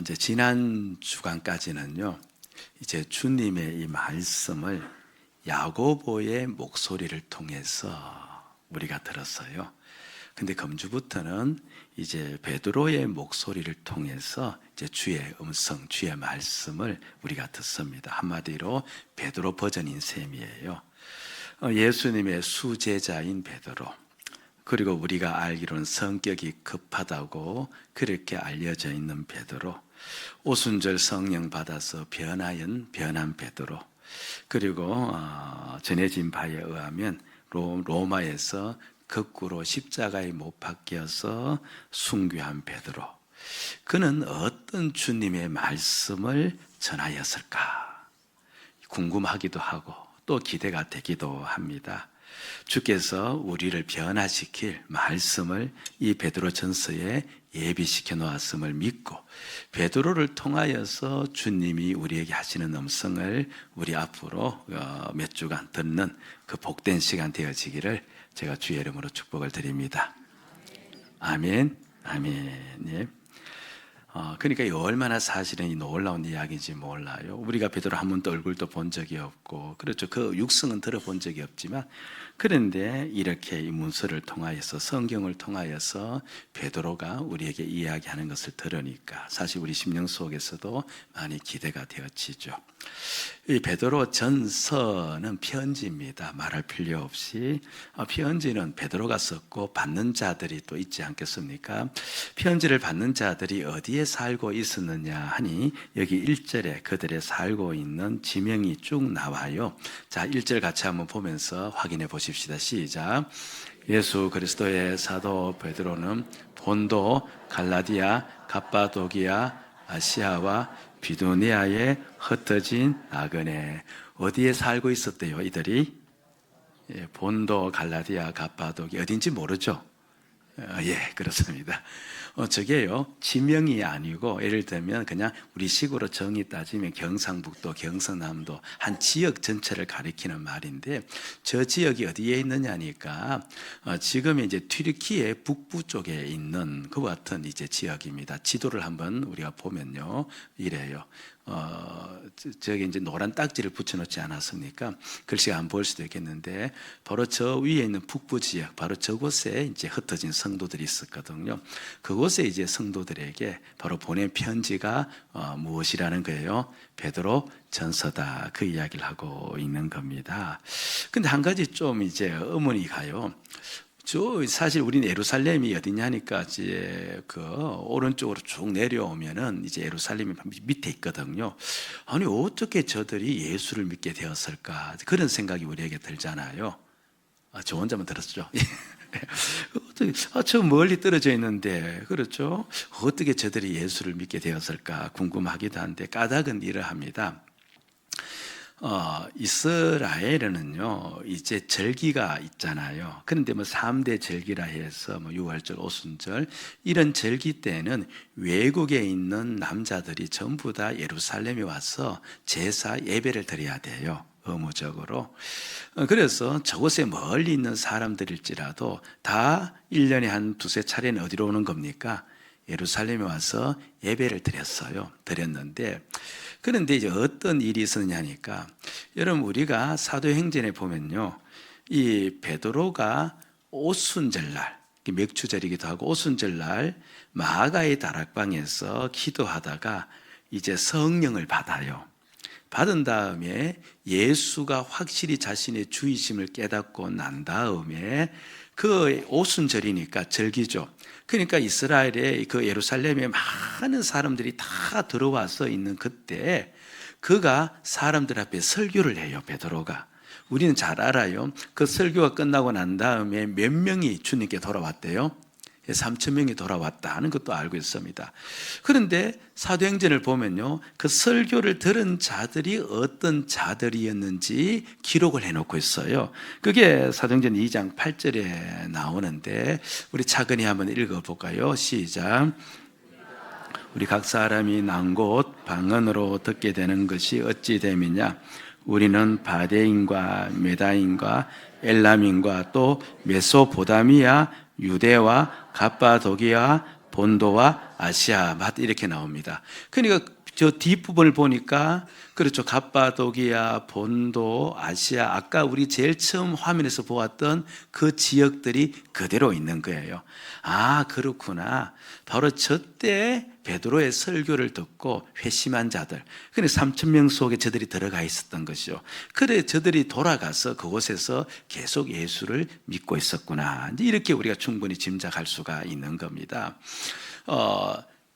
이제 지난 주간까지는요, 이제 주님의 이 말씀을 야고보의 목소리를 통해서 우리가 들었어요. 근데 금주부터는 이제 베드로의 목소리를 통해서 이제 주의 음성, 주의 말씀을 우리가 듣습니다. 한마디로 베드로 버전인 셈이에요. 예수님의 수제자인 베드로, 그리고 우리가 알기로는 성격이 급하다고 그렇게 알려져 있는 베드로, 오순절 성령 받아서 변한 베드로, 그리고 전해진 바에 의하면 로마에서 거꾸로 십자가에 못 박혀서 순교한 베드로, 그는 어떤 주님의 말씀을 전하였을까 궁금하기도 하고 또 기대가 되기도 합니다. 주께서 우리를 변화시킬 말씀을 이 베드로 전서에 예비시켜 놓았음을 믿고, 베드로를 통하여서 주님이 우리에게 하시는 음성을 우리 앞으로 몇 주간 듣는 그 복된 시간 되어지기를 제가 주의 이름으로 축복을 드립니다. 아멘. 아멘. 예. 그러니까 이 얼마나 사실은 이 놀라운 이야기인지 몰라요. 우리가 베드로 한 번도 얼굴도 본 적이 없고, 그렇죠. 그 육성은 들어본 적이 없지만, 그런데 이렇게 이 문서를 통하여서, 성경을 통하여서 베드로가 우리에게 이야기하는 것을 들으니까 사실 우리 심령 속에서도 많이 기대가 되어지죠. 이 베드로 전서는 편지입니다. 말할 필요 없이 편지는 베드로가 썼고 받는 자들이 또 있지 않겠습니까? 편지를 받는 자들이 어디에 살고 있었느냐 하니 여기 1절에 그들의 살고 있는 지명이 쭉 나와요. 자, 1절 같이 한번 보면서 확인해 보십시다. 시작. 예수 그리스도의 사도 베드로는 본도, 갈라디아, 갑바도기아, 아시아와 비두니아에 흩어진 나그네. 어디에 살고 있었대요, 이들이? 본도, 갈라디아, 갑바도기, 어딘지 모르죠? 예, 그렇습니다. 저게요, 지명이 아니고, 예를 들면 그냥 우리 식으로 정의 따지면 경상북도, 경상남도 한 지역 전체를 가리키는 말인데, 저 지역이 어디에 있느냐니까 지금 이제 튀르키예 북부 쪽에 있는 그와 같은 이제 지역입니다. 지도를 한번 우리가 보면요, 이래요. 저기 이제 노란 딱지를 붙여놓지 않았습니까? 글씨가 안 보일 수도 있겠는데, 바로 저 위에 있는 북부 지역, 바로 저곳에 이제 흩어진 성도들이 있었거든요. 그곳에 이제 성도들에게 바로 보낸 편지가 무엇이라는 거예요? 베드로 전서다. 그 이야기를 하고 있는 겁니다. 근데 한 가지 좀 이제 의문이 가요. 사실 우리는 예루살렘이 어디냐니까 이제 그 오른쪽으로 쭉 내려오면은 이제 예루살렘이 밑에 있거든요. 아니 어떻게 저들이 예수를 믿게 되었을까, 그런 생각이 우리에게 들잖아요. 저 혼자만 들었죠. 저 멀리 떨어져 있는데, 그렇죠? 어떻게 저들이 예수를 믿게 되었을까 궁금하기도 한데, 까닭은 이러합니다. 이스라엘에는요, 이제 절기가 있잖아요. 그런데 3대 절기라 해서 유월절, 오순절, 이런 절기 때는 외국에 있는 남자들이 전부 다 예루살렘에 와서 제사 예배를 드려야 돼요. 의무적으로. 그래서 저곳에 멀리 있는 사람들일지라도 다 1년에 한 두세 차례는 어디로 오는 겁니까? 예루살렘에 와서 예배를 드렸는데, 그런데 이제 어떤 일이 있었냐니까, 여러분 우리가 사도행전에 보면요, 이 베드로가 오순절날, 맥주절이기도 하고 오순절날 마가의 다락방에서 기도하다가 이제 성령을 받아요. 받은 다음에 예수가 확실히 자신의 주이심을 깨닫고 난 다음에, 그 오순절이니까 절기죠. 그러니까 이스라엘에 그 예루살렘에 많은 사람들이 다 들어와서 있는 그때 그가 사람들 앞에 설교를 해요, 베드로가. 우리는 잘 알아요. 그 설교가 끝나고 난 다음에 몇 명이 주님께 돌아왔대요? 3,000명이 돌아왔다 하는 것도 알고 있습니다. 그런데 사도행전을 보면요, 그 설교를 들은 자들이 어떤 자들이었는지 기록을 해놓고 있어요. 그게 사도행전 2장 8절에 나오는데, 우리 차근히 한번 읽어볼까요? 시작. 우리 각 사람이 난 곳 방언으로 듣게 되는 것이 어찌 됨이냐? 우리는 바데인과 메다인과 엘람인과 또 메소포다미아, 유대와 갑바도기아, 본도와 아시아 맛 이렇게 나옵니다. 그러니까 저 뒷부분을 보니까 그렇죠. 갑바도기아, 본도, 아시아 아까 우리 제일 처음 화면에서 보았던 그 지역들이 그대로 있는 거예요. 아, 그렇구나. 바로 저때 베드로의 설교를 듣고 회심한 자들, 그래 3천 명 속에 저들이 들어가 있었던 것이죠. 그래 저들이 돌아가서 그곳에서 계속 예수를 믿고 있었구나. 이렇게 우리가 충분히 짐작할 수가 있는 겁니다.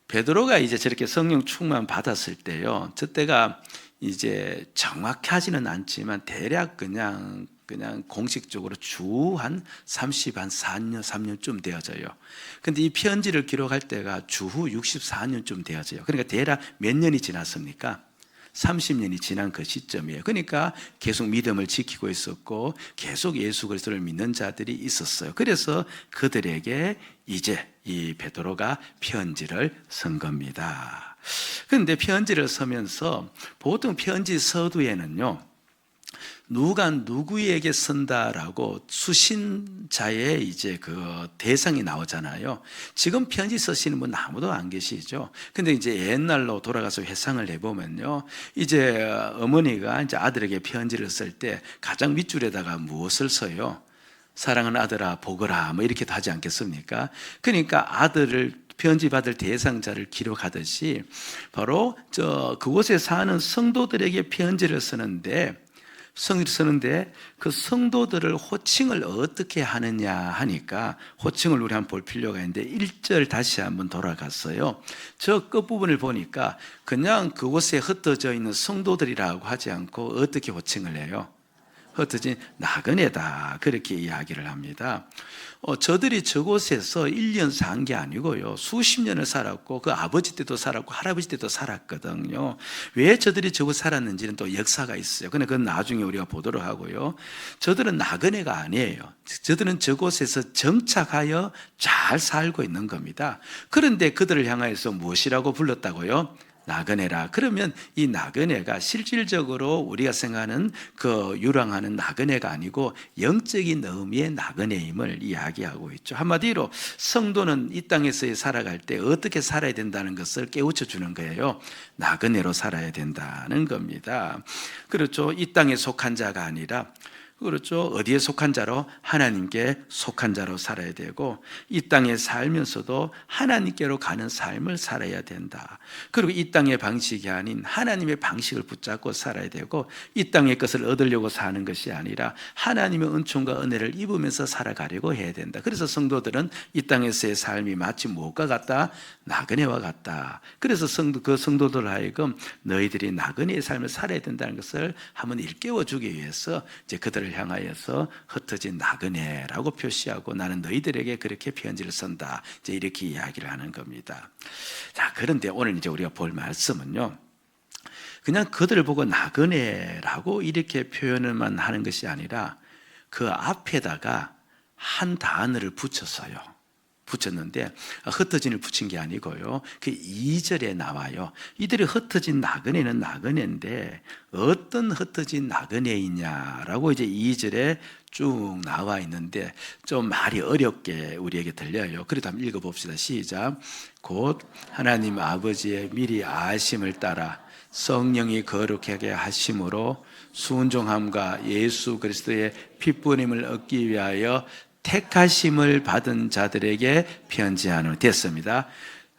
베드로가 이제 저렇게 성령 충만 받았을 때요, 저때가 이제 정확히 하지는 않지만 대략 그냥 공식적으로 주 한 4년, 3년쯤 되어져요. 근데 이 편지를 기록할 때가 주후 64년쯤 되어져요. 그러니까 대략 몇 년이 지났습니까? 30년이 지난 그 시점이에요. 그러니까 계속 믿음을 지키고 있었고 계속 예수 그리스도를 믿는 자들이 있었어요. 그래서 그들에게 이제 이 베드로가 편지를 쓴 겁니다. 그런데 편지를 쓰면서 보통 편지 서두에는요, 누가 누구에게 쓴다라고 수신자의 이제 그 대상이 나오잖아요. 지금 편지 쓰시는 분 아무도 안 계시죠. 근데 이제 옛날로 돌아가서 회상을 해보면요, 이제 어머니가 이제 아들에게 편지를 쓸 때 가장 밑줄에다가 무엇을 써요? 사랑하는 아들아 보거라, 뭐 이렇게도 하지 않겠습니까? 그러니까 아들을 편지 받을 대상자를 기록하듯이 바로 그곳에 사는 성도들에게 편지를 쓰는데 그 성도들을 호칭을 어떻게 하느냐 하니까 호칭을 우리 한번 볼 필요가 있는데 1절 다시 한번 돌아갔어요. 저 끝부분을 보니까 그냥 그곳에 흩어져 있는 성도들이라고 하지 않고 어떻게 호칭을 해요? 흩어진 나그네다, 그렇게 이야기를 합니다. 저들이 저곳에서 1년 산 게 아니고요, 수십 년을 살았고 그 아버지 때도 살았고 할아버지 때도 살았거든요. 왜 저들이 저곳 살았는지는 또 역사가 있어요. 근데 그건 나중에 우리가 보도록 하고요. 저들은 나그네가 아니에요. 저들은 저곳에서 정착하여 잘 살고 있는 겁니다. 그런데 그들을 향하여서 무엇이라고 불렀다고요? 나그네라. 그러면 이 나그네가 실질적으로 우리가 생각하는 그 유랑하는 나그네가 아니고 영적인 의미의 나그네임을 이야기하고 있죠. 한마디로 성도는 이 땅에서 살아갈 때 어떻게 살아야 된다는 것을 깨우쳐 주는 거예요. 나그네로 살아야 된다는 겁니다. 그렇죠. 이 땅에 속한 자가 아니라, 그렇죠, 어디에 속한 자로? 하나님께 속한 자로 살아야 되고, 이 땅에 살면서도 하나님께로 가는 삶을 살아야 된다. 그리고 이 땅의 방식이 아닌 하나님의 방식을 붙잡고 살아야 되고, 이 땅의 것을 얻으려고 사는 것이 아니라 하나님의 은총과 은혜를 입으면서 살아가려고 해야 된다. 그래서 성도들은 이 땅에서의 삶이 마치 무엇과 같다? 나그네와 같다. 그래서 그 성도들 하여금 너희들이 나그네의 삶을 살아야 된다는 것을 한번 일깨워 주기 위해서 이제 그들을 향하여서 흩어진 나그네라고 표시하고, 나는 너희들에게 그렇게 편지를 쓴다, 이제 이렇게 이야기를 하는 겁니다. 자, 그런데 오늘 이제 우리가 볼 말씀은요, 그냥 그들을 보고 나그네라고 이렇게 표현을만 하는 것이 아니라 그 앞에다가 한 단어를 붙였는데, 흩어진을 붙인 게 아니고요, 그 2절에 나와요. 이들이 흩어진 나그네는 나그네인데 어떤 흩어진 나그네이냐라고 이제 2절에 쭉 나와 있는데 좀 말이 어렵게 우리에게 들려요. 그래도 한번 읽어봅시다. 시작. 곧 하나님 아버지의 미리 아심을 따라 성령이 거룩하게 하심으로 순종함과 예수 그리스도의 핏부림을 얻기 위하여 택하심을 받은 자들에게 편지하노니. 됐습니다.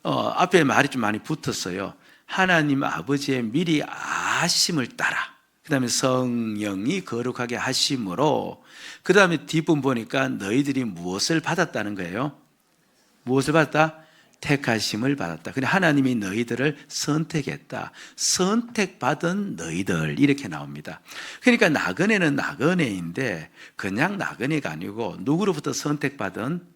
앞에 말이 좀 많이 붙었어요. 하나님 아버지의 미리 아심을 따라, 그 다음에 성령이 거룩하게 하심으로, 그 다음에 뒷부분 보니까 너희들이 무엇을 받았다는 거예요? 무엇을 받았다? 택하심을 받았다. 근데 하나님이 너희들을 선택했다. 선택받은 너희들, 이렇게 나옵니다. 그러니까 나그네는 나그네인데 그냥 나그네가 아니고 누구로부터 선택받은?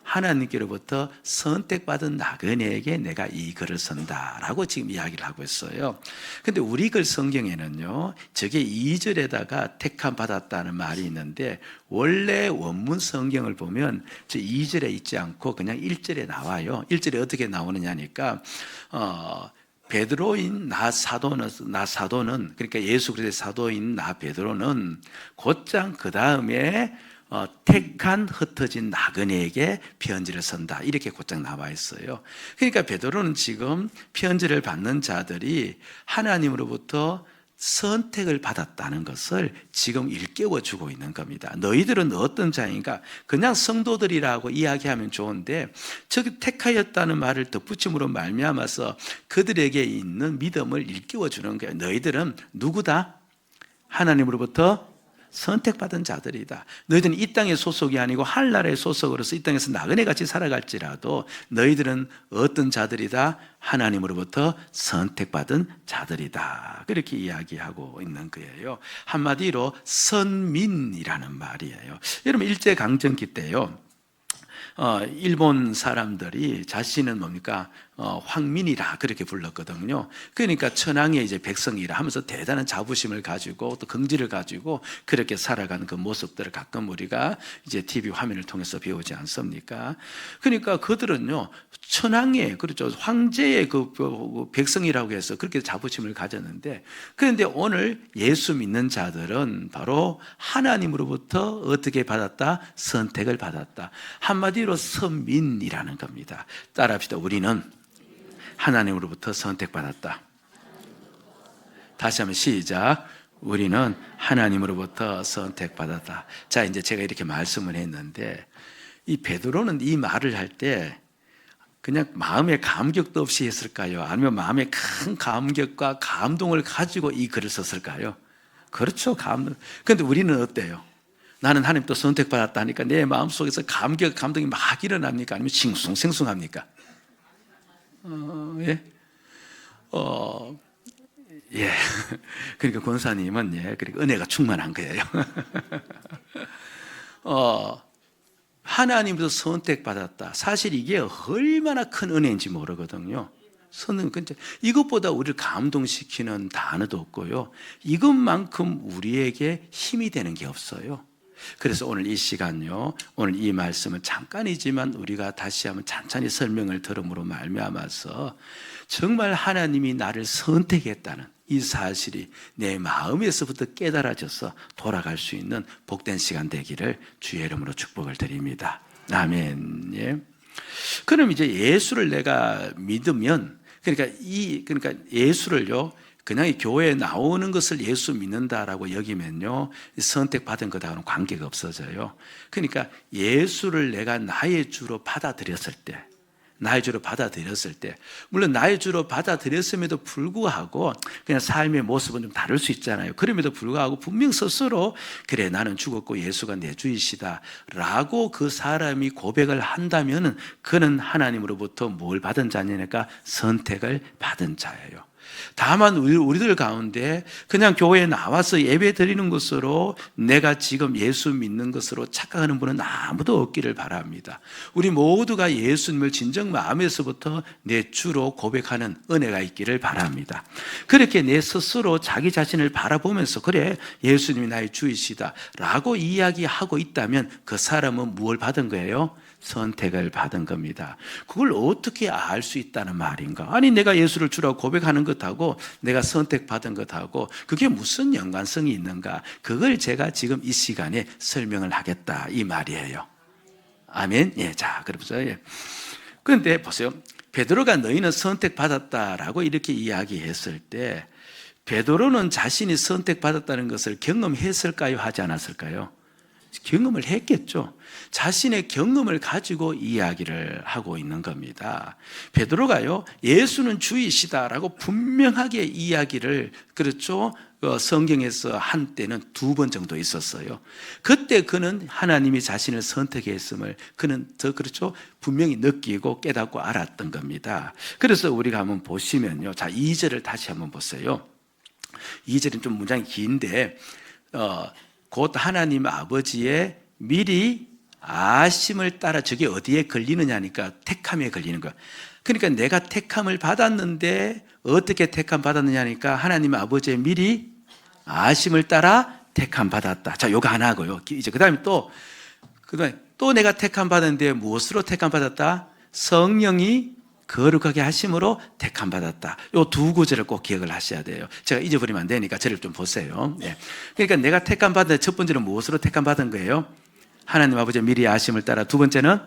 하나님께로부터 선택받은 나그네에게 내가 이 글을 쓴다라고 지금 이야기를 하고 있어요. 근데 우리 글 성경에는요, 저게 2절에다가 택함 받았다는 말이 있는데, 원래 원문 성경을 보면 저 2절에 있지 않고 그냥 1절에 나와요. 1절에 어떻게 나오느냐니까, 베드로인 나 사도는, 그러니까 예수 그리스도의 사도인 나 베드로는 곧장 그 다음에 택한 흩어진 나그네에게 편지를 쓴다, 이렇게 곧장 나와 있어요. 그러니까 베드로는 지금 편지를 받는 자들이 하나님으로부터 선택을 받았다는 것을 지금 일깨워 주고 있는 겁니다. 너희들은 어떤 자인가? 그냥 성도들이라고 이야기하면 좋은데 저기 택하였다는 말을 덧붙임으로 말미암아서 그들에게 있는 믿음을 일깨워 주는 거예요. 너희들은 누구다? 하나님으로부터 선택받은 자들이다. 너희들은 이 땅의 소속이 아니고 하늘나라의 소속으로서 이 땅에서 나그네같이 살아갈지라도 너희들은 어떤 자들이다? 하나님으로부터 선택받은 자들이다. 그렇게 이야기하고 있는 거예요. 한마디로 선민이라는 말이에요. 여러분 일제강점기 때요, 일본 사람들이 자신은 뭡니까? 황민이라 그렇게 불렀거든요. 그러니까 천황의 이제 백성이라 하면서 대단한 자부심을 가지고 또 긍지를 가지고 그렇게 살아가는 그 모습들을 가끔 우리가 이제 TV 화면을 통해서 배우지 않습니까? 그러니까 그들은요, 천황의, 그렇죠, 황제의 그 백성이라고 해서 그렇게 자부심을 가졌는데, 그런데 오늘 예수 믿는 자들은 바로 하나님으로부터 어떻게 받았다? 선택을 받았다. 한마디로 선민이라는 겁니다. 따라합시다. 우리는 하나님으로부터 선택받았다. 다시 한번 시작. 우리는 하나님으로부터 선택받았다. 자, 이제 제가 이렇게 말씀을 했는데, 이 베드로는 이 말을 할 때 그냥 마음의 감격도 없이 했을까요? 아니면 마음의 큰 감격과 감동을 가지고 이 글을 썼을까요? 그렇죠, 감동. 그런데 우리는 어때요? 나는 하나님도 선택받았다니까 내 마음속에서 감동이 막 일어납니까? 아니면 싱숭생숭합니까? 예. 예. 그러니까 권사님은 예, 그러니까 은혜가 충만한 거예요. 하나님도 선택받았다. 사실 이게 얼마나 큰 은혜인지 모르거든요. 이것보다 우리를 감동시키는 단어도 없고요, 이것만큼 우리에게 힘이 되는 게 없어요. 그래서 오늘 이 시간요, 오늘 이 말씀을 잠깐이지만 우리가 다시 한번 찬찬히 설명을 들음으로 말미암아서 정말 하나님이 나를 선택했다는 이 사실이 내 마음에서부터 깨달아져서 돌아갈 수 있는 복된 시간 되기를 주의 이름으로 축복을 드립니다. 아멘. 예. 그럼 이제 예수를 내가 믿으면, 그러니까 예수를요, 그냥 이 교회에 나오는 것을 예수 믿는다라고 여기면요, 선택받은 것하고는 관계가 없어져요. 그러니까 예수를 내가 나의 주로 받아들였을 때, 물론 나의 주로 받아들였음에도 불구하고 그냥 삶의 모습은 좀 다를 수 있잖아요. 그럼에도 불구하고 분명 스스로 그래, 나는 죽었고 예수가 내 주이시다 라고 그 사람이 고백을 한다면 그는 하나님으로부터 뭘 받은 자냐니까 선택을 받은 자예요. 다만 우리들 가운데 그냥 교회에 나와서 예배 드리는 것으로 내가 지금 예수 믿는 것으로 착각하는 분은 아무도 없기를 바랍니다. 우리 모두가 예수님을 진정 마음에서부터 내 주로 고백하는 은혜가 있기를 바랍니다. 그렇게 내 스스로 자기 자신을 바라보면서 그래, 예수님이 나의 주이시다 라고 이야기하고 있다면 그 사람은 무엇을 받은 거예요? 선택을 받은 겁니다. 그걸 어떻게 알 수 있다는 말인가? 아니, 내가 예수를 주라고 고백하는 것하고 내가 선택받은 것하고 그게 무슨 연관성이 있는가? 그걸 제가 지금 이 시간에 설명을 하겠다 이 말이에요. 아멘. 예, 자, 그러면서 예. 그런데 보세요. 베드로가 너희는 선택받았다라고 이렇게 이야기했을 때 베드로는 자신이 선택받았다는 것을 경험했을까요? 하지 않았을까요? 경험을 했겠죠. 자신의 경험을 가지고 이야기를 하고 있는 겁니다. 베드로가요, 예수는 주이시다라고 분명하게 이야기를, 그렇죠, 성경에서 한 때는 2번 정도 있었어요. 그때 그는 하나님이 자신을 선택했음을 그는 그렇죠, 분명히 느끼고 깨닫고 알았던 겁니다. 그래서 우리가 한번 보시면요, 자, 2절을 다시 한번 보세요. 2절은 좀 문장이 긴데 곧 하나님 아버지의 미리 아심을 따라, 저게 어디에 걸리느냐니까 택함에 걸리는 거야. 그러니까 내가 택함을 받았는데 어떻게 택함 받았느냐니까 하나님 아버지의 미리 아심을 따라 택함 받았다. 자, 요거 하나 하고요. 이제 그다음에 또 내가 택함 받았는데 무엇으로 택함 받았다? 성령이 거룩하게 하심으로 택함 받았다. 요 2구절을 꼭 기억을 하셔야 돼요. 제가 잊어버리면 안 되니까 저를 좀 보세요. 예. 그러니까 내가 택함 받은 첫 번째는 무엇으로 택함 받은 거예요? 하나님 아버지의 미리 아심을 따라, 두 번째는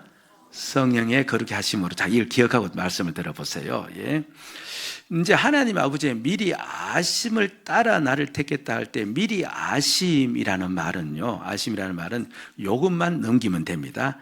성령의 거룩히 하심으로. 자, 이걸 기억하고 말씀을 들어보세요. 예. 이제 하나님 아버지의 미리 아심을 따라 나를 택했다 할 때, 미리 아심이라는 말은요, 아심이라는 말은 요것만 넘기면 됩니다.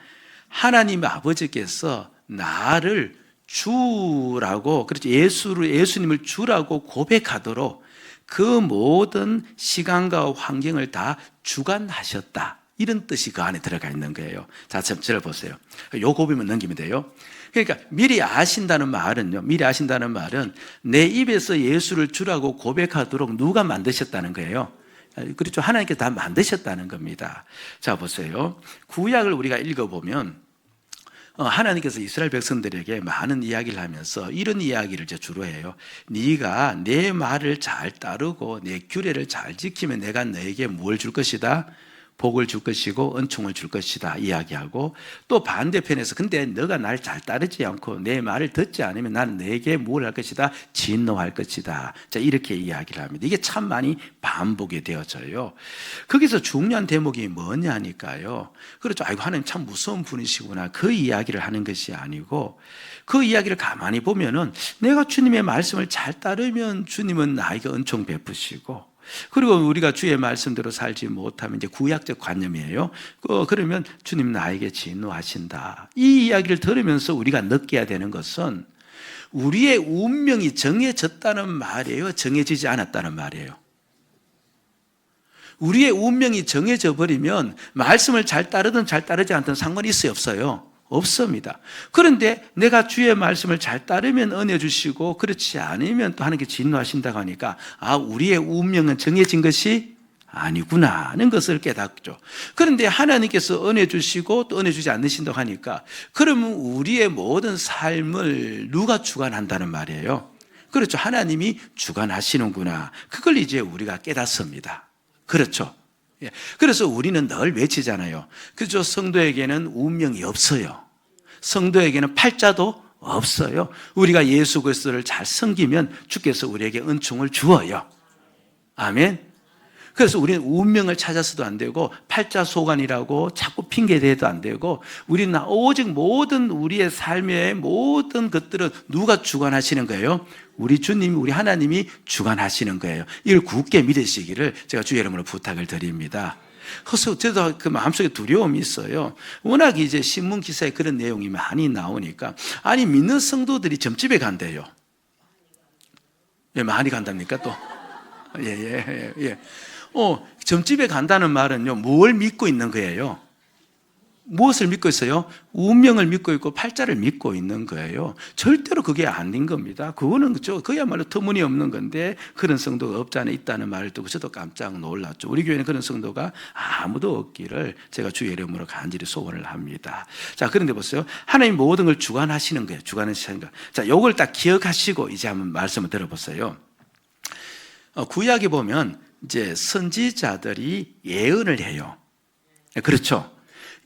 하나님 아버지께서 나를 주라고, 그렇죠, 예수님을 주라고 고백하도록 그 모든 시간과 환경을 다 주관하셨다, 이런 뜻이 그 안에 들어가 있는 거예요. 자, 저를 보세요. 요 고비만 넘기면 돼요. 그러니까 미리 아신다는 말은요, 미리 아신다는 말은 내 입에서 예수를 주라고 고백하도록 누가 만드셨다는 거예요. 그렇죠. 하나님께서 다 만드셨다는 겁니다. 자, 보세요. 구약을 우리가 읽어보면 하나님께서 이스라엘 백성들에게 많은 이야기를 하면서 이런 이야기를 주로 해요. 네가 내 말을 잘 따르고 내 규례를 잘 지키면 내가 너에게 뭘 줄 것이다? 복을 줄 것이고 은총을 줄 것이다 이야기하고, 또 반대편에서 근데 너가 날 잘 따르지 않고 내 말을 듣지 않으면 나는 너에게 뭘 할 것이다? 진노할 것이다. 자, 이렇게 이야기를 합니다. 이게 참 많이 반복이 되어져요. 거기서 중요한 대목이 뭐냐니까요. 그렇죠. 아이고, 하나님 참 무서운 분이시구나, 그 이야기를 하는 것이 아니고, 그 이야기를 가만히 보면은 내가 주님의 말씀을 잘 따르면 주님은 나에게 은총 베푸시고, 그리고 우리가 주의 말씀대로 살지 못하면 이제 구약적 관념이에요. 그러면 주님 나에게 진노하신다. 이 이야기를 들으면서 우리가 느껴야 되는 것은 우리의 운명이 정해졌다는 말이에요, 정해지지 않았다는 말이에요. 우리의 운명이 정해져 버리면 말씀을 잘 따르든 잘 따르지 않든 상관이 있어요, 없어요? 없습니다. 그런데 내가 주의 말씀을 잘 따르면 은혜 주시고 그렇지 않으면 또 하나님께 진노하신다고 하니까, 아, 우리의 운명은 정해진 것이 아니구나 하는 것을 깨닫죠. 그런데 하나님께서 은혜 주시고 또 은혜 주지 않으신다고 하니까, 그러면 우리의 모든 삶을 누가 주관한다는 말이에요? 그렇죠. 하나님이 주관하시는구나. 그걸 이제 우리가 깨닫습니다. 그렇죠. 그래서 우리는 늘 외치잖아요. 그죠? 성도에게는 운명이 없어요. 성도에게는 팔자도 없어요. 우리가 예수 그리스도를 잘 섬기면 주께서 우리에게 은총을 주어요. 아멘. 그래서 우리는 운명을 찾아서도 안 되고 팔자 소관이라고 자꾸 핑계대도 안 되고, 우리는 오직 모든 우리의 삶의 모든 것들은 누가 주관하시는 거예요? 우리 주님, 우리 하나님이 주관하시는 거예요. 이걸 굳게 믿으시기를 제가 주의 이름으로 부탁을 드립니다. 그래서 저도 그 마음속에 두려움이 있어요. 워낙 이제 신문 기사에 그런 내용이 많이 나오니까, 아니 믿는 성도들이 점집에 간대요. 왜 많이 간답니까 또? 예. 점집에 간다는 말은요, 뭘 믿고 있는 거예요? 무엇을 믿고 있어요? 운명을 믿고 있고 팔자를 믿고 있는 거예요. 절대로 그게 아닌 겁니다. 그거는 그야말로 터무니없는 건데, 그런 성도가 없지 않아 있다는 말을 듣고 저도 깜짝 놀랐죠. 우리 교회는 그런 성도가 아무도 없기를 제가 주의 이름으로 간절히 소원을 합니다. 자, 그런데 보세요. 하나님 모든 걸 주관하시는 거예요. 주관하시는 거. 자, 요걸 딱 기억하시고 이제 한번 말씀을 들어보세요. 구약에 보면 이제 선지자들이 예언을 해요. 그렇죠.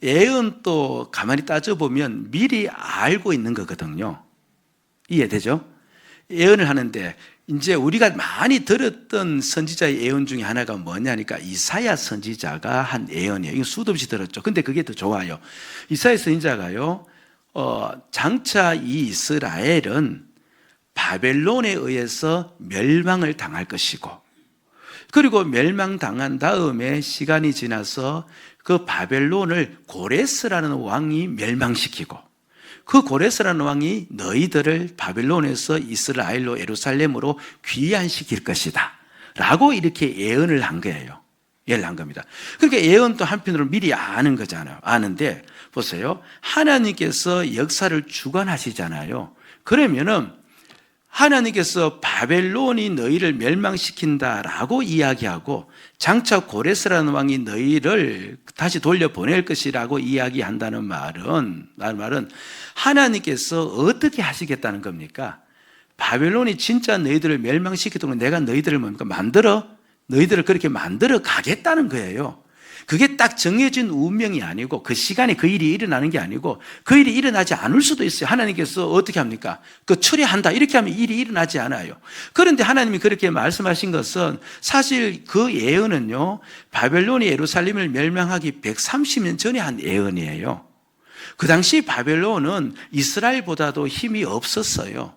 예언도 가만히 따져보면 미리 알고 있는 거거든요. 이해되죠? 예언을 하는데, 이제 우리가 많이 들었던 선지자의 예언 중에 하나가 뭐냐니까 이사야 선지자가 한 예언이에요. 이거 수도 없이 들었죠. 근데 그게 더 좋아요. 이사야 선지자가요, 장차 이 이스라엘은 바벨론에 의해서 멸망을 당할 것이고, 그리고 멸망당한 다음에 시간이 지나서 그 바벨론을 고레스라는 왕이 멸망시키고, 그 고레스라는 왕이 너희들을 바벨론에서 이스라엘로 예루살렘으로 귀환시킬 것이다 라고 이렇게 예언을 한 거예요. 예언을 한 겁니다. 그러니까 예언도 한편으로 미리 아는 거잖아요. 아는데 보세요. 하나님께서 역사를 주관하시잖아요. 그러면은 하나님께서 바벨론이 너희를 멸망시킨다라고 이야기하고, 장차 고레스라는 왕이 너희를 다시 돌려보낼 것이라고 이야기한다는 말은 하나님께서 어떻게 하시겠다는 겁니까? 바벨론이 진짜 너희들을 멸망시키도록 내가 너희들을 뭡니까? 너희들을 그렇게 만들어 가겠다는 거예요. 그게 딱 정해진 운명이 아니고 그 시간에 그 일이 일어나는 게 아니고 그 일이 일어나지 않을 수도 있어요. 하나님께서 어떻게 합니까? 그 처리한다 이렇게 하면 일이 일어나지 않아요. 그런데 하나님이 그렇게 말씀하신 것은 사실 그 예언은요, 바벨론이 예루살렘을 멸망하기 130년 전에 한 예언이에요. 그 당시 바벨론은 이스라엘보다도 힘이 없었어요.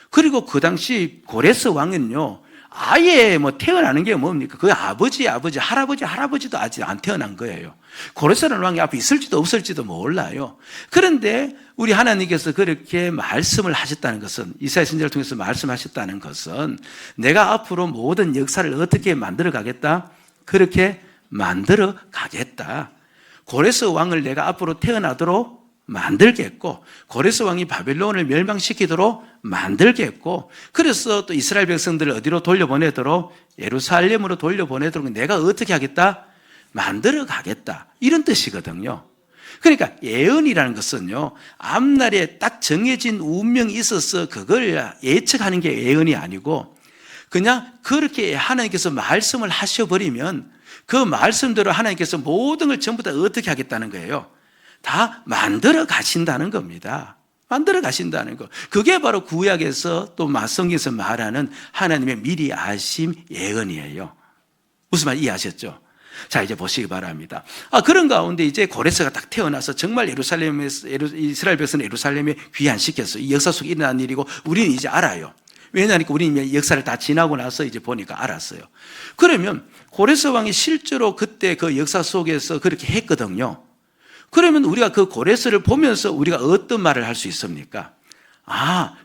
그리고 그 당시 고레스 왕은요, 아예 태어나는 게 뭡니까? 그 아버지, 할아버지도 아직 안 태어난 거예요. 고레스라는 왕이 앞에 있을지도 없을지도 몰라요. 그런데 우리 하나님께서 그렇게 말씀을 하셨다는 것은, 이사야 선지자를 통해서 말씀하셨다는 것은, 내가 앞으로 모든 역사를 어떻게 만들어 가겠다? 그렇게 만들어 가겠다. 고레스 왕을 내가 앞으로 태어나도록 만들겠고, 고레스 왕이 바벨론을 멸망시키도록 만들겠고, 그래서 또 이스라엘 백성들을 어디로 돌려보내도록, 예루살렘으로 돌려보내도록 내가 어떻게 하겠다? 만들어 가겠다. 이런 뜻이거든요. 그러니까 예언이라는 것은요, 앞날에 딱 정해진 운명이 있어서 그걸 예측하는 게 예언이 아니고, 그냥 그렇게 하나님께서 말씀을 하셔버리면 그 말씀대로 하나님께서 모든 걸 전부 다 어떻게 하겠다는 거예요? 다 만들어 가신다는 겁니다. 만들어 가신다는 거. 그게 바로 구약에서 또 성경에서 말하는 하나님의 미리 아심 예언이에요. 무슨 말 이해하셨죠? 자, 이제 보시기 바랍니다. 그런 가운데 이제 고레스가 딱 태어나서 정말 이스라엘 백성을 예루살렘에 귀환시켰어. 이 역사 속에 일어난 일이고 우리는 이제 알아요. 왜냐하니까 우리는 역사를 다 지나고 나서 이제 보니까 알았어요. 그러면 고레스 왕이 실제로 그때 그 역사 속에서 그렇게 했거든요. 그러면 우리가 그 고레스를 보면서 우리가 어떤 말을 할 수 있습니까?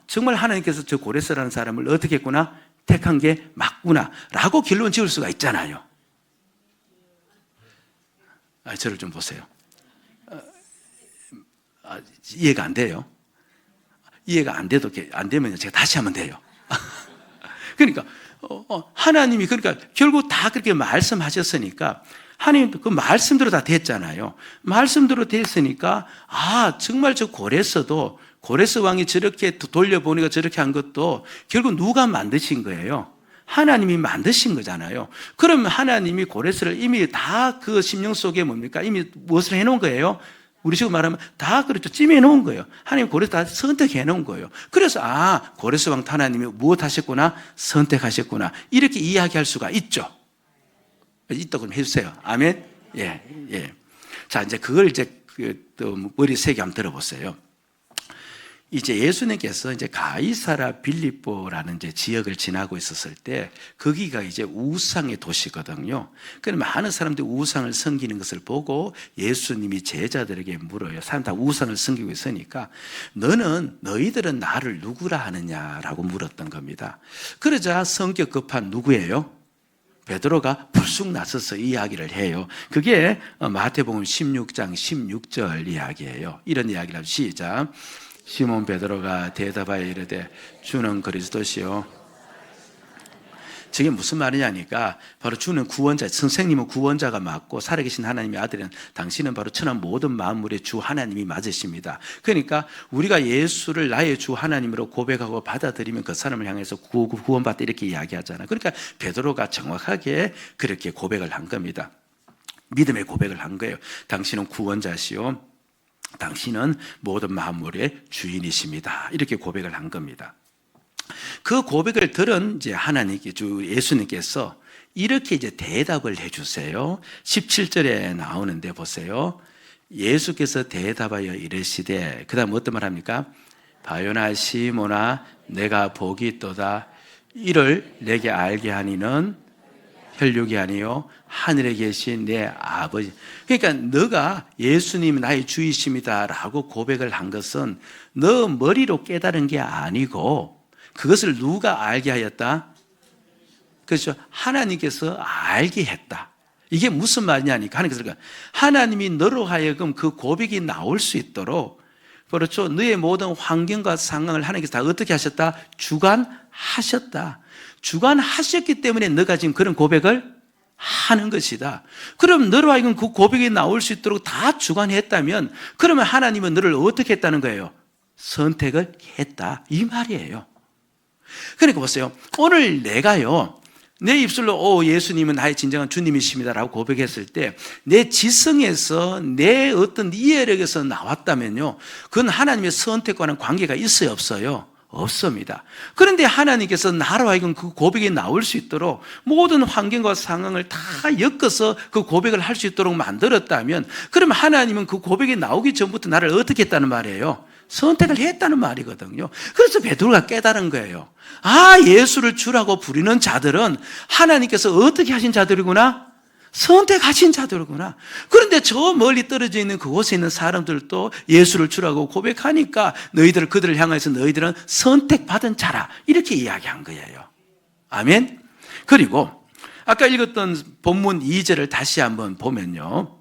정말 하나님께서 저 고레스라는 사람을 어떻게 했구나? 택한 게 맞구나 라고 결론 지을 수가 있잖아요. 저를 좀 보세요. 이해가 안 돼요. 이해가 안 되면 제가 다시 하면 돼요. 그러니까 하나님이 결국 다 그렇게 말씀하셨으니까 하나님 그 말씀대로 다 됐잖아요. 말씀대로 됐으니까 정말 저 고레스 왕이 저렇게 돌려보내고 저렇게 한 것도 결국 누가 만드신 거예요? 하나님이 만드신 거잖아요. 그러면 하나님이 고레스를 이미 다 그 심령 속에 뭡니까? 이미 무엇을 해놓은 거예요? 우리 식으로 말하면 다 그렇죠. 찜해 놓은 거예요. 하나님 고레스 다 선택해 놓은 거예요. 그래서 고레스 왕 하나님이 무엇 하셨구나? 선택하셨구나. 이렇게 이야기할 수가 있죠. 있다고 좀 해주세요. 아멘. 예. 자, 이제 그걸 또 머리 세게 한번 들어보세요. 이제 예수님께서 이제 가이사라 빌립보라는 이제 지역을 지나고 있었을 때 거기가 이제 우상의 도시거든요. 그럼 많은 사람들이 우상을 섬기는 것을 보고 예수님이 제자들에게 물어요. 사람 다 우상을 섬기고 있으니까 너희들은 나를 누구라 하느냐라고 물었던 겁니다. 그러자 성격 급한 누구예요? 베드로가 불쑥 나서서 이야기를 해요. 그게 마태복음 16장 16절 이야기예요. 이런 이야기를 하죠. 시작. 시몬 베드로가 대답하여 이르되 주는 그리스도시요. 저게 무슨 말이냐니까 바로 주는 구원자, 선생님은 구원자가 맞고 살아계신 하나님의 아들은 당신은 바로 천한 모든 만물의 주 하나님이 맞으십니다. 그러니까 우리가 예수를 나의 주 하나님으로 고백하고 받아들이면 그 사람을 향해서 구원받다 이렇게 이야기하잖아요. 그러니까 베드로가 정확하게 그렇게 고백을 한 겁니다. 믿음의 고백을 한 거예요. 당신은 구원자시요 당신은 모든 만물의 주인이십니다. 이렇게 고백을 한 겁니다. 그 고백을 들은 이제 하나님께 예수님께서 이렇게 이제 대답을 해주세요. 17절에 나오는데 보세요. 예수께서 대답하여 이르시되 그다음 어떤 말 합니까? 바요나 시모나 내가 복이 있도다. 이를 내게 알게 하니는 혈육이 아니요 하늘에 계신 내 아버지. 그러니까 너가 예수님 나의 주이십니다 라고 고백을 한 것은 너 머리로 깨달은 게 아니고 그것을 누가 알게 하였다? 그렇죠. 하나님께서 알게 했다. 이게 무슨 말이냐니까 하나님이 너로 하여금 그 고백이 나올 수 있도록 그렇죠. 너의 모든 환경과 상황을 하나님께서 다 어떻게 하셨다? 주관하셨다. 주관하셨기 때문에 너가 지금 그런 고백을 하는 것이다. 그럼 너로 하여금 그 고백이 나올 수 있도록 다 주관했다면 그러면 하나님은 너를 어떻게 했다는 거예요? 선택을 했다. 이 말이에요. 그러니까 보세요. 오늘 내가요 내 입술로 예수님은 나의 진정한 주님이십니다라고 고백했을 때 내 지성에서 내 어떤 이해력에서 나왔다면요, 그건 하나님의 선택과는 관계가 있어요, 없어요? 없습니다. 그런데 하나님께서 나로 하여금 그 고백이 나올 수 있도록 모든 환경과 상황을 다 엮어서 그 고백을 할 수 있도록 만들었다면, 그러면 하나님은 그 고백이 나오기 전부터 나를 어떻게 했다는 말이에요? 선택을 했다는 말이거든요. 그래서 베드로가 깨달은 거예요. 예수를 주라고 부리는 자들은 하나님께서 어떻게 하신 자들이구나? 선택하신 자들이구나. 그런데 저 멀리 떨어져 있는 그곳에 있는 사람들도 예수를 주라고 고백하니까 그들을 향해서 너희들은 선택받은 자라, 이렇게 이야기한 거예요. 아멘. 그리고 아까 읽었던 본문 2절을 다시 한번 보면요,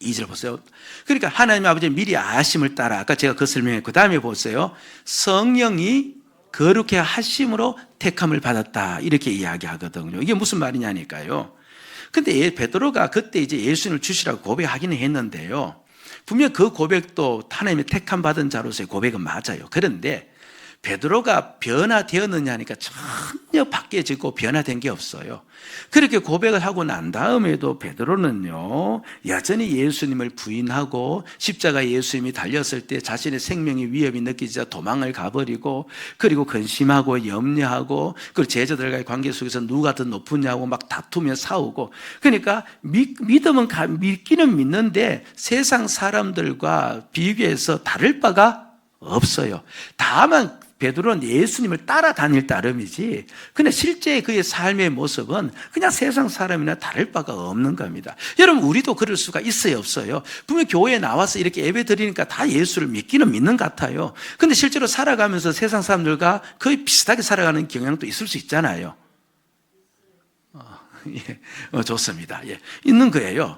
2절 보세요. 그러니까 하나님 아버지 미리 아심을 따라, 아까 제가 그 설명했고, 그 다음에 보세요. 성령이 거룩해 하심으로 택함을 받았다, 이렇게 이야기하거든요. 이게 무슨 말이냐니까요. 근데 베드로가 그때 이제 예수님을 주시라고 고백하기는 했는데요, 분명 그 고백도 하나님의 택함 받은 자로서의 고백은 맞아요. 그런데 베드로가 변화되었느냐 하니까 전혀 바뀌어지고 변화된 게 없어요. 그렇게 고백을 하고 난 다음에도 베드로는요, 여전히 예수님을 부인하고 십자가에 예수님이 달렸을 때 자신의 생명이 위협이 느끼자 도망을 가버리고, 그리고 근심하고 염려하고, 그리고 제자들과의 관계 속에서 누가 더 높으냐고 막 다투며 싸우고, 그러니까 믿음은 믿기는 믿는데 세상 사람들과 비교해서 다를 바가 없어요. 다만 베드로는 예수님을 따라다닐 따름이지, 근데 실제 그의 삶의 모습은 그냥 세상 사람이나 다를 바가 없는 겁니다. 여러분, 우리도 그럴 수가 있어요, 없어요? 분명 교회에 나와서 이렇게 예배 드리니까 다 예수를 믿기는 믿는 것 같아요. 근데 실제로 살아가면서 세상 사람들과 거의 비슷하게 살아가는 경향도 있을 수 있잖아요. 좋습니다. 있는 거예요.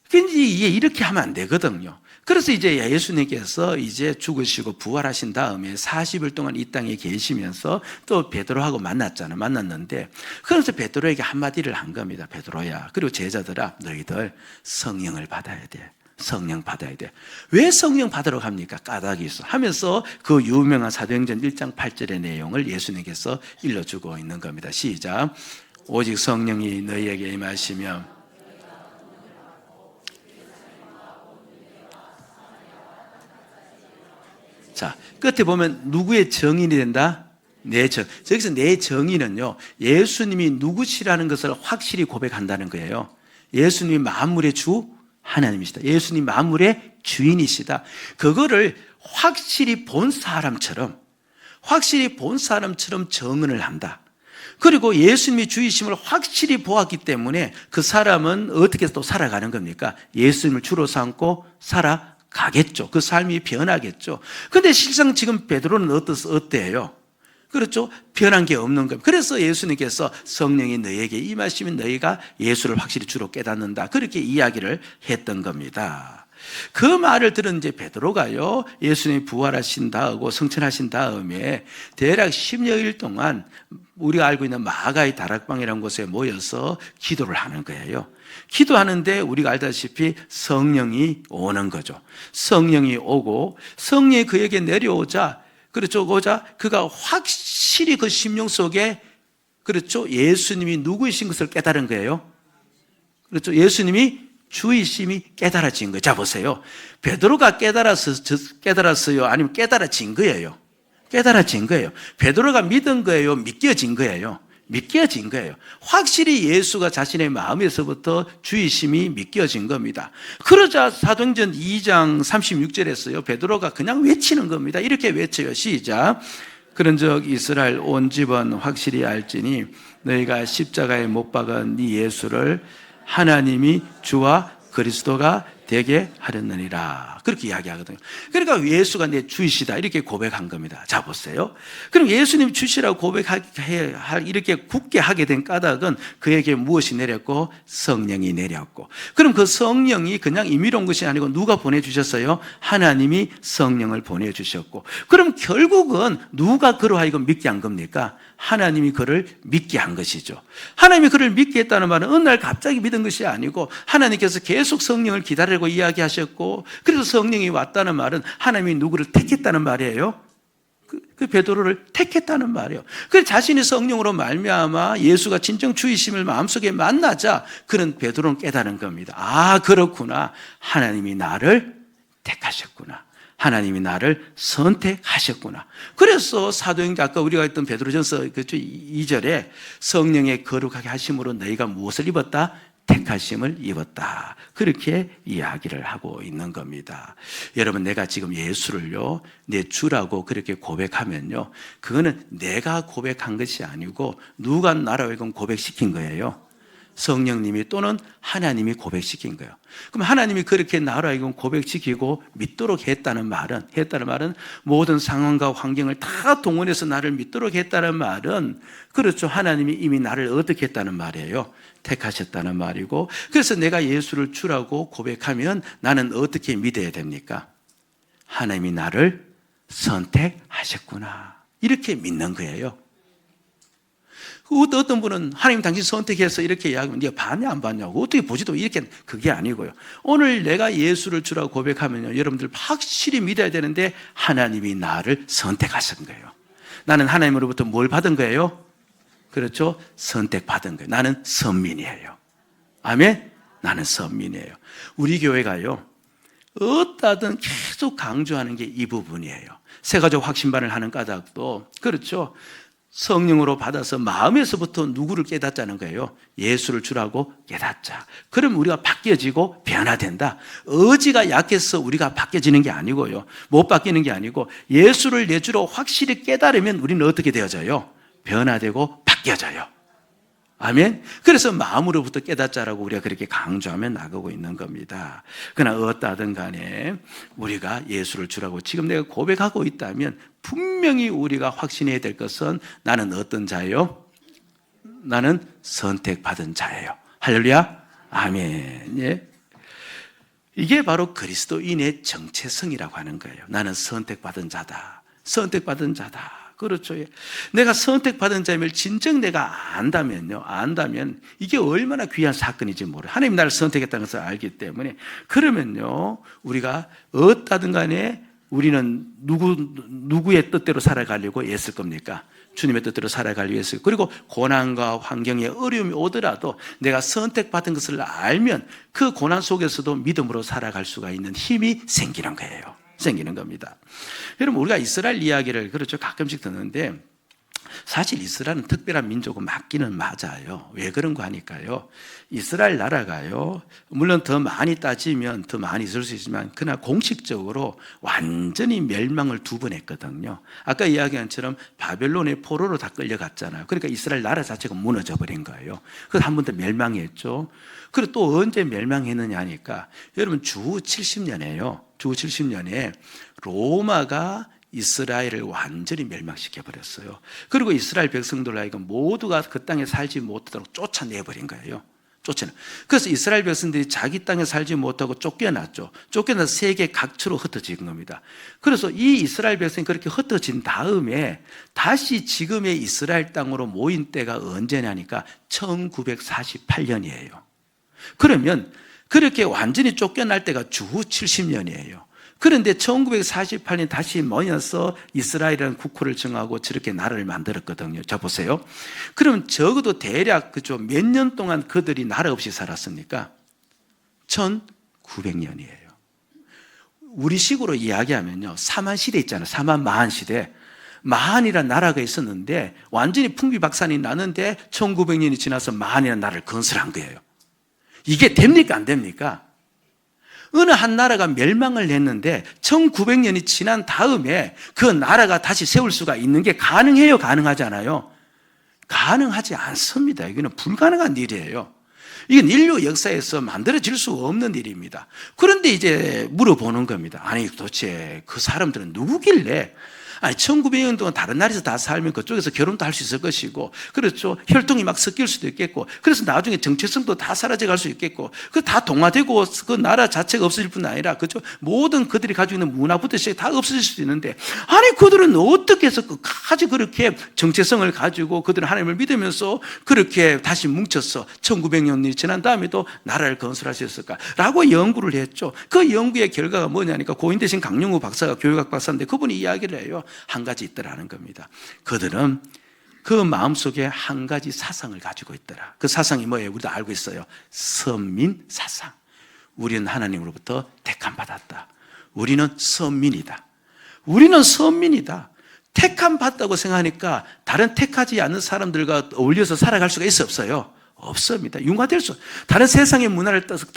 근데 이렇게 하면 안 되거든요. 그래서 이제 예수님께서 이제 죽으시고 부활하신 다음에 40일 동안 이 땅에 계시면서 또 베드로하고 만났는데, 그래서 베드로에게 한마디를 한 겁니다. 베드로야, 그리고 제자들아, 너희들 성령을 받아야 돼. 성령 받아야 돼. 왜 성령 받으러 갑니까? 까닭이 있어 하면서 그 유명한 사도행전 1장 8절의 내용을 예수님께서 일러주고 있는 겁니다. 시작. 오직 성령이 너희에게 임하시면 자, 끝에 보면 누구의 정인이 된다? 내 정. 여기서 내 정인은요, 예수님이 누구시라는 것을 확실히 고백한다는 거예요. 예수님이 만물의 주 하나님이시다. 예수님 만물의 주인이시다. 그거를 확실히 본 사람처럼 정언을 한다. 그리고 예수님이 주이심을 확실히 보았기 때문에 그 사람은 어떻게 또 살아가는 겁니까? 예수님을 주로 삼고 살아가겠죠. 그 삶이 변하겠죠. 그런데 실상 지금 베드로는 어때요? 그렇죠? 변한 게 없는 겁니다. 그래서 예수님께서 성령이 너희에게 임하시면 너희가 예수를 확실히 주로 깨닫는다, 그렇게 이야기를 했던 겁니다. 그 말을 들은 이제 베드로가요, 예수님이 부활하신다고 성천하신 다음에 대략 10여일 동안 우리가 알고 있는 마가의 다락방이라는 곳에 모여서 기도를 하는 거예요. 기도하는데 우리가 알다시피 성령이 오는 거죠. 성령이 오고 성령이 그에게 내려오자, 그렇죠, 오자 그가 확실히 그 심령 속에, 그렇죠, 예수님이 누구이신 것을 깨달은 거예요. 그렇죠, 예수님이 주이심이 깨달아진 거예요. 자, 보세요. 베드로가 깨달았어요? 아니면 깨달아진 거예요? 깨달아진 거예요. 베드로가 믿은 거예요? 믿겨진 거예요? 믿겨진 거예요. 확실히 예수가 자신의 마음에서부터 주이심이 믿겨진 겁니다. 그러자 사도행전 2장 36절에서요, 베드로가 그냥 외치는 겁니다. 이렇게 외쳐요. 시작. 그런즉 이스라엘 온 집은 확실히 알지니 너희가 십자가에 못 박은 이 예수를 하나님이 주와 그리스도가 되게 하렸느니라, 그렇게 이야기하거든요. 그러니까 예수가 내 주이시다, 이렇게 고백한 겁니다. 자, 보세요. 그럼 예수님 주시라고 이렇게 굳게 하게 된 까닭은 그에게 무엇이 내렸고? 성령이 내렸고. 그럼 그 성령이 그냥 임의로운 것이 아니고 누가 보내주셨어요? 하나님이 성령을 보내주셨고. 그럼 결국은 누가 그로 하여금 믿게 한 겁니까? 하나님이 그를 믿게 한 것이죠. 하나님이 그를 믿게 했다는 말은 어느 날 갑자기 믿은 것이 아니고 하나님께서 계속 성령을 기다리고 이야기하셨고, 그래서 성령이 왔다는 말은 하나님이 누구를 택했다는 말이에요. 그 베드로를 택했다는 말이에요. 그래서 자신이 성령으로 말미암아 예수가 진정 주이심을 마음속에 만나자 그는 베드로는 깨달은 겁니다. 아, 그렇구나. 하나님이 나를 택하셨구나. 하나님이 나를 선택하셨구나. 그래서 사도행전 아까 우리가 했던 베드로전서 2절에 성령의 거룩하게 하심으로 너희가 무엇을 입었다? 택하심을 입었다. 그렇게 이야기를 하고 있는 겁니다. 여러분, 내가 지금 예수를요, 내 주라고 그렇게 고백하면요, 그거는 내가 고백한 것이 아니고 누가 나라고 하여금 고백시킨 거예요. 성령님이 또는 하나님이 고백시킨 거예요. 그럼 하나님이 그렇게 나로 하여금 고백시키고 믿도록 했다는 말은 모든 상황과 환경을 다 동원해서 나를 믿도록 했다는 말은, 그렇죠, 하나님이 이미 나를 어떻게 했다는 말이에요? 택하셨다는 말이고, 그래서 내가 예수를 주라고 고백하면 나는 어떻게 믿어야 됩니까? 하나님이 나를 선택하셨구나, 이렇게 믿는 거예요. 어떤 분은 하나님 당신 선택해서 이렇게 이야기하면 네가 봤냐 안 봤냐고, 어떻게 보지도, 이렇게, 그게 아니고요. 오늘 내가 예수를 주라고 고백하면요, 여러분들 확실히 믿어야 되는데 하나님이 나를 선택하신 거예요. 나는 하나님으로부터 뭘 받은 거예요? 그렇죠? 선택받은 거예요. 나는 선민이에요. 아멘? 나는 선민이에요. 우리 교회가요, 어따든 계속 강조하는 게 이 부분이에요. 새가족 확신반을 하는 까닭도, 그렇죠, 성령으로 받아서 마음에서부터 누구를 깨닫자는 거예요. 예수를 주라고 깨닫자. 그럼 우리가 바뀌어지고 변화된다. 의지가 약해서 우리가 바뀌어지는 게 아니고요, 못 바뀌는 게 아니고, 예수를 내 주로 확실히 깨달으면 우리는 어떻게 되어져요? 변화되고 바뀌어져요. 아멘. 그래서 마음으로부터 깨닫자라고 우리가 그렇게 강조하며 나가고 있는 겁니다. 그러나 어떠하든 간에 우리가 예수를 주라고 지금 내가 고백하고 있다면 분명히 우리가 확신해야 될 것은, 나는 어떤 자예요? 나는 선택받은 자예요. 할렐루야. 아멘. 예. 이게 바로 그리스도인의 정체성이라고 하는 거예요. 나는 선택받은 자다. 선택받은 자다. 그렇죠. 내가 선택받은 자임을 진정 내가 안다면 이게 얼마나 귀한 사건인지 모르요. 하나님 나를 선택했다는 것을 알기 때문에, 그러면요, 우리가 어떠든 간에 우리는 누구의 뜻대로 살아가려고 애쓸 겁니까? 주님의 뜻대로 살아가려고 했어요. 그리고 고난과 환경에 어려움이 오더라도 내가 선택받은 것을 알면 그 고난 속에서도 믿음으로 살아갈 수가 있는 힘이 생기는 거예요. 생기는 겁니다. 여러분, 우리가 이스라엘 이야기를 그렇죠, 가끔씩 듣는데, 사실 이스라엘은 특별한 민족은 맞기는 맞아요. 왜 그런가 하니까요, 이스라엘 나라가요, 물론 더 많이 따지면 더 많이 있을 수 있지만, 그러나 공식적으로 완전히 멸망을 2번 했거든요. 아까 이야기한 것처럼 바벨론의 포로로 다 끌려갔잖아요. 그러니까 이스라엘 나라 자체가 무너져 버린 거예요. 그래서 한 번 더 멸망했죠. 그리고 또 언제 멸망했느냐 하니까, 여러분, 주 70년에요. 주 70년에 로마가 이스라엘을 완전히 멸망시켜 버렸어요. 그리고 이스라엘 백성들 하여금 모두가 그 땅에 살지 못하도록 쫓아내버린 거예요. 그래서 이스라엘 백성들이 자기 땅에 살지 못하고 쫓겨났죠. 쫓겨나서 세계 각처로 흩어진 겁니다. 그래서 이 이스라엘 백성이 그렇게 흩어진 다음에 다시 지금의 이스라엘 땅으로 모인 때가 언제냐니까 1948년이에요. 그러면 그렇게 완전히 쫓겨날 때가 주 70년이에요. 그런데 1948년 다시 모여서 이스라엘이라는 국호를 정하고 저렇게 나라를 만들었거든요. 자, 보세요. 그럼 적어도 대략 그죠, 몇 년 동안 그들이 나라 없이 살았습니까? 1900년이에요. 우리 식으로 이야기하면요, 사만 시대 있잖아요. 사만 마한 시대. 마한이라는 나라가 있었는데 완전히 풍비박산이 나는데 1900년이 지나서 마한이라는 나라를 건설한 거예요. 이게 됩니까? 안 됩니까? 어느 한 나라가 멸망을 했는데 1900년이 지난 다음에 그 나라가 다시 세울 수가 있는 게 가능해요? 가능하지 않아요? 가능하지 않습니다. 이거는 불가능한 일이에요. 이건 인류 역사에서 만들어질 수 없는 일입니다. 그런데 이제 물어보는 겁니다. 아니, 도대체 그 사람들은 누구길래, 아니 1900년 동안 다른 나라에서 다 살면 그쪽에서 결혼도 할 수 있을 것이고, 그렇죠, 혈통이 막 섞일 수도 있겠고, 그래서 나중에 정체성도 다 사라져 갈 수 있겠고, 그 다 동화되고 그 나라 자체가 없어질 뿐 아니라, 그렇죠, 모든 그들이 가지고 있는 문화부터 시작해 다 없어질 수도 있는데, 아니 그들은 어떻게 해서 끝까지 그렇게 정체성을 가지고 그들은 하나님을 믿으면서 그렇게 다시 뭉쳐서 1900년이 지난 다음에도 나라를 건설할 수 있을까? 라고 연구를 했죠. 그 연구의 결과가 뭐냐니까, 고인 대신 강영우 박사가 교육학 박사인데 그분이 이야기를 해요. 한 가지 있더라는 겁니다. 그들은 그 마음속에 한 가지 사상을 가지고 있더라. 그 사상이 뭐예요? 우리도 알고 있어요. 선민 사상. 우리는 하나님으로부터 택함 받았다. 우리는 선민이다. 우리는 선민이다. 택함 받다고 생각하니까 다른 택하지 않는 사람들과 어울려서 살아갈 수가 있어 없어요? 없습니다. 융화될 수. 다른 세상의 문화를 따서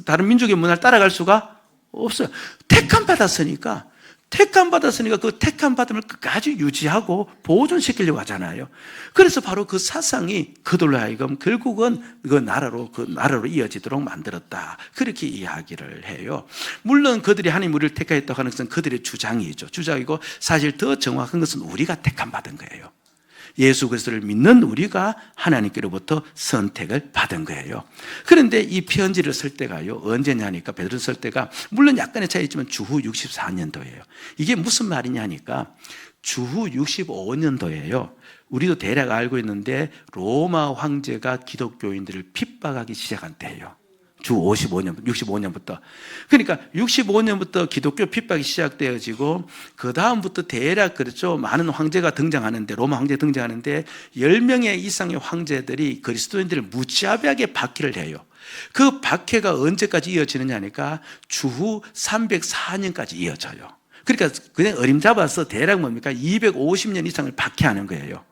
다른 민족의 문화를 따라갈 수가 없어요. 택함 받았으니까 그 택함 받음을 끝까지 유지하고 보존시키려고 하잖아요. 그래서 바로 그 사상이 그들로 하여금 결국은 그 나라로 이어지도록 만들었다. 그렇게 이야기를 해요. 물론 그들이 하나님 우리를 택하였다고 하는 것은 그들의 주장이죠. 주장이고 사실 더 정확한 것은 우리가 택함 받은 거예요. 예수 그리스도를 믿는 우리가 하나님께로부터 선택을 받은 거예요. 그런데 이 편지를 쓸 때가요, 언제냐니까 베드로 쓸 때가 물론 약간의 차이 있지만 주후 64년도예요. 이게 무슨 말이냐니까 주후 65년도예요. 우리도 대략 알고 있는데 로마 황제가 기독교인들을 핍박하기 시작한 때예요. 주 65년부터. 그러니까 65년부터 기독교 핍박이 시작되어지고 그 다음부터 대략 그렇죠. 많은 황제가 등장하는데 로마 황제 등장하는데 10명의 이상의 황제들이 그리스도인들을 무지하게 박해를 해요. 그 박해가 언제까지 이어지느냐니까 주후 304년까지 이어져요. 그러니까 그냥 어림잡아서 대략 뭡니까? 250년 이상을 박해하는 거예요.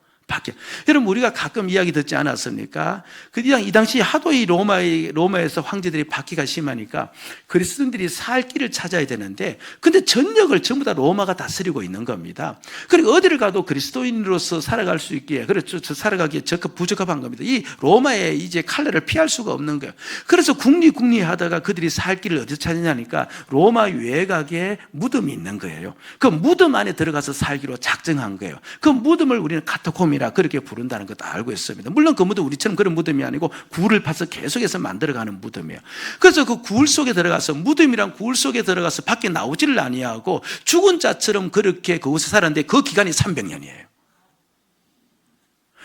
여러분 우리가 가끔 이야기 듣지 않았습니까? 이 당시 하도 이 로마에서 황제들이 박해가 심하니까 그리스도인들이 살 길을 찾아야 되는데 근데 전역을 전부 다 로마가 다스리고 있는 겁니다. 그리고 어디를 가도 그리스도인으로서 살아갈 수 있기에 그렇죠. 살아가기에 부적합한 겁니다. 이 로마의 이제 칼날을 피할 수가 없는 거예요. 그래서 궁리하다가 그들이 살 길을 어디서 찾느냐니까 로마 외곽에 무덤이 있는 거예요. 그 무덤 안에 들어가서 살기로 작정한 거예요. 그 무덤을 우리는 카타콤이 그렇게 부른다는 것도 알고 있습니다. 물론 그 무덤 우리처럼 그런 무덤이 아니고 굴을 파서 계속해서 만들어가는 무덤이에요. 그래서 그 굴 속에 들어가서 무덤이란 굴 속에 들어가서 밖에 나오지를 아니하고 죽은 자처럼 그렇게 그곳에 살았는데 그 기간이 300년이에요.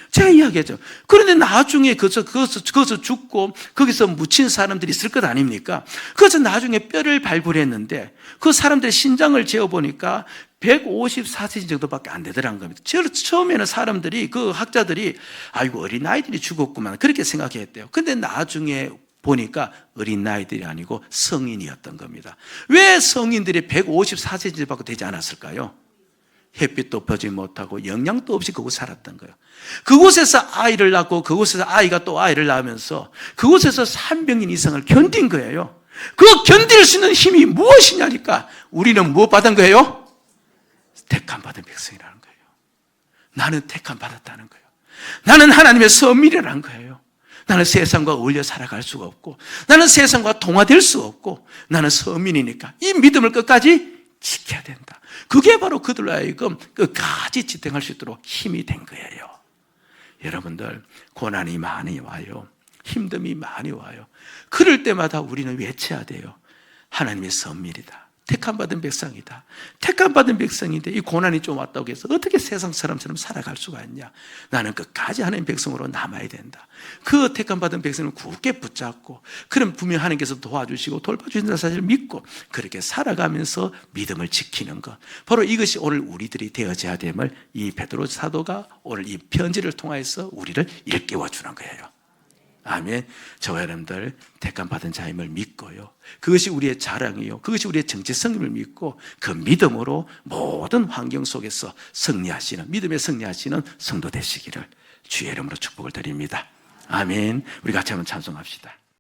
제가 이야기하죠. 그런데 나중에 거기서 죽고 거기서 묻힌 사람들이 있을 것 아닙니까? 그래서 나중에 뼈를 발굴했는데 그 사람들의 신장을 재어보니까 154cm 정도밖에 안 되더라는 겁니다. 처음에는 사람들이 그 학자들이 아이고 어린아이들이 죽었구만 그렇게 생각했대요. 근데 나중에 보니까 어린아이들이 아니고 성인이었던 겁니다. 왜 성인들이 154cm밖에 되지 않았을까요? 햇빛도 보지 못하고 영양도 없이 그곳에 살았던 거예요. 그곳에서 아이를 낳고 그곳에서 아이가 또 아이를 낳으면서 그곳에서 300년 이상을 견딘 거예요. 그 견딜 수 있는 힘이 무엇이냐니까 우리는 무엇 받은 거예요? 택함 받은 백성이라는 거예요. 나는 택함 받았다는 거예요. 나는 하나님의 선민이라는 거예요. 나는 세상과 어울려 살아갈 수가 없고 나는 세상과 동화될 수 없고 나는 선민이니까 이 믿음을 끝까지 지켜야 된다. 그게 바로 그들로 하여금 끝까지 지탱할 수 있도록 힘이 된 거예요. 여러분들 고난이 많이 와요. 힘듦이 많이 와요. 그럴 때마다 우리는 외쳐야 돼요. 하나님의 선민이다. 택함받은 백성이다. 택함받은 백성인데 이 고난이 좀 왔다고 해서 어떻게 세상 사람처럼 살아갈 수가 있냐. 나는 끝까지 하나님 백성으로 남아야 된다. 그 택함받은 백성을 굳게 붙잡고 그럼 분명 하나님께서 도와주시고 돌봐주신다는 사실을 믿고 그렇게 살아가면서 믿음을 지키는 것. 바로 이것이 오늘 우리들이 되어져야 됨을 이 베드로 사도가 오늘 이 편지를 통해서 우리를 일깨워 주는 거예요. 아멘. 저와 여러분들 택함 받은 자임을 믿고요. 그것이 우리의 자랑이요. 그것이 우리의 정체성임을 믿고 그 믿음으로 모든 환경 속에서 승리하시는 믿음에 승리하시는 성도 되시기를 주의 이름으로 축복을 드립니다. 아멘. 우리 같이 한번 찬송합시다.